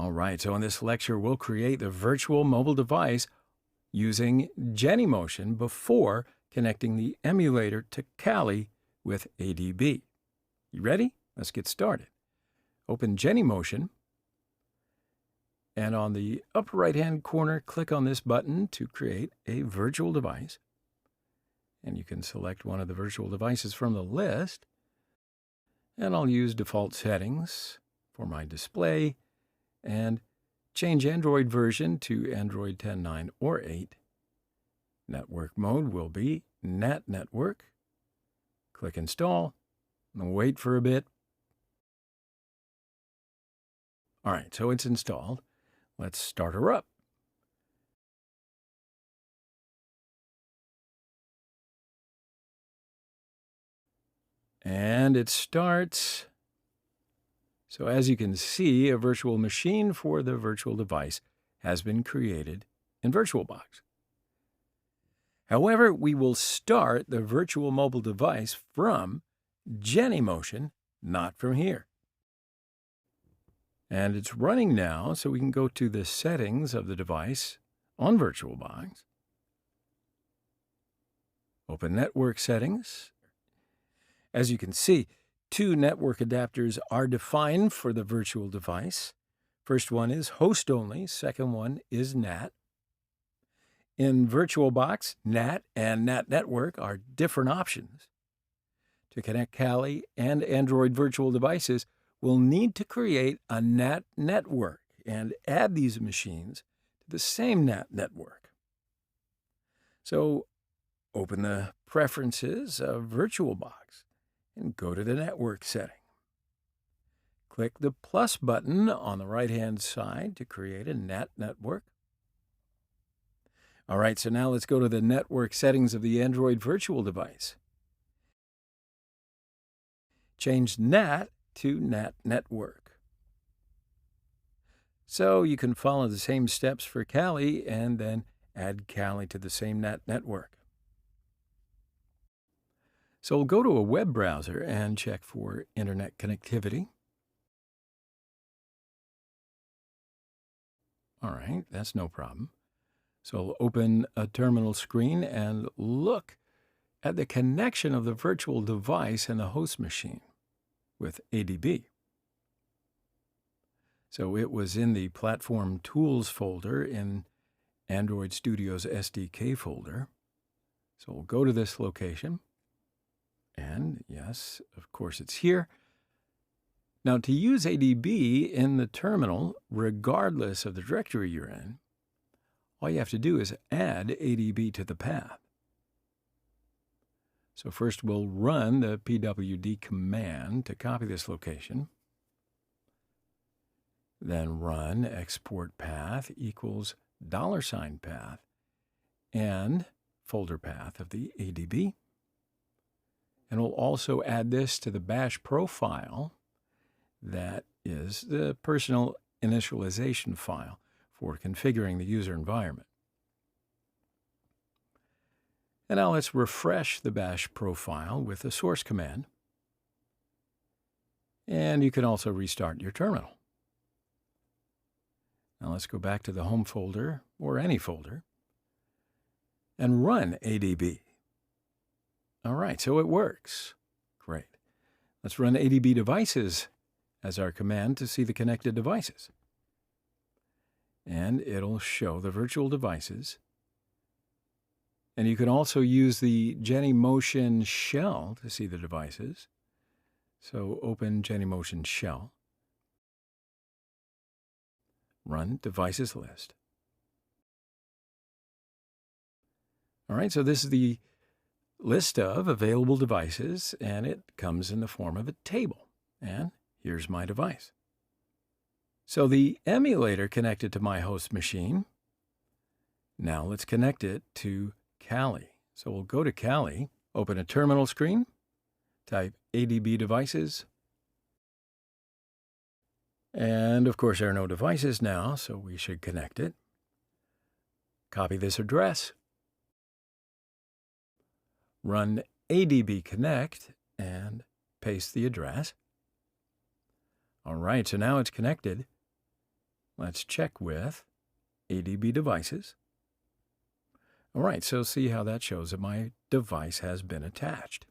All right, so in this lecture, we'll create the virtual mobile device using Genymotion before connecting the emulator to Kali with ADB. You ready? Let's get started. Open Genymotion, and on the upper right-hand corner, click on this button to create a virtual device. And you can select one of the virtual devices from the list. And I'll use default settings for my display and change Android version to Android 10.9 or 8. Network mode will be NAT network. Click install and wait for a bit. All right, so it's installed. Let's start her up. And it starts. So as you can see, a virtual machine for the virtual device has been created in VirtualBox. However, we will start the virtual mobile device from Genymotion, not from here. And it's running now, so we can go to the settings of the device on VirtualBox. Open Network Settings. As you can see, two network adapters are defined for the virtual device. First one is host only, second one is NAT. In VirtualBox, NAT and NAT network are different options. To connect Kali and Android virtual devices, we'll need to create a NAT network and add these machines to the same NAT network. So open the Preferences of VirtualBox and go to the network setting. Click the plus button on the right-hand side to create a NAT network. All right, so now let's go to the network settings of the Android virtual device. Change NAT to NAT network. So you can follow the same steps for Kali and then add Kali to the same NAT network. So we'll go to a web browser and check for internet connectivity. All right, that's no problem. So we'll open a terminal screen and look at the connection of the virtual device and the host machine with ADB. So it was in the Platform Tools folder in Android Studio's SDK folder. So we'll go to this location. And yes, of course, it's here. Now, to use ADB in the terminal, regardless of the directory you're in, all you have to do is add ADB to the path. So first, we'll run the pwd command to copy this location. Then run export path equals $path and folder path of the ADB. And we'll also add this to the bash profile. That is the personal initialization file for configuring the user environment. And now let's refresh the bash profile with the source command. And you can also restart your terminal. Now let's go back to the home folder, or any folder, and run ADB. All right, so it works. Great. Let's run ADB devices as our command to see the connected devices. And it'll show the virtual devices. And you can also use the Genymotion shell to see the devices. So open Genymotion shell. Run devices list. All right, so this is the list of available devices, and it comes in the form of a table. And here's my device. So the emulator connected to my host machine. Now let's connect it to Kali. So we'll go to Kali, open a terminal screen, type ADB devices. And of course there are no devices now, so we should connect it. Copy this address. Run ADB connect and paste the address. All right, so now it's connected. Let's check with ADB devices. All right, so see how that shows that my device has been attached.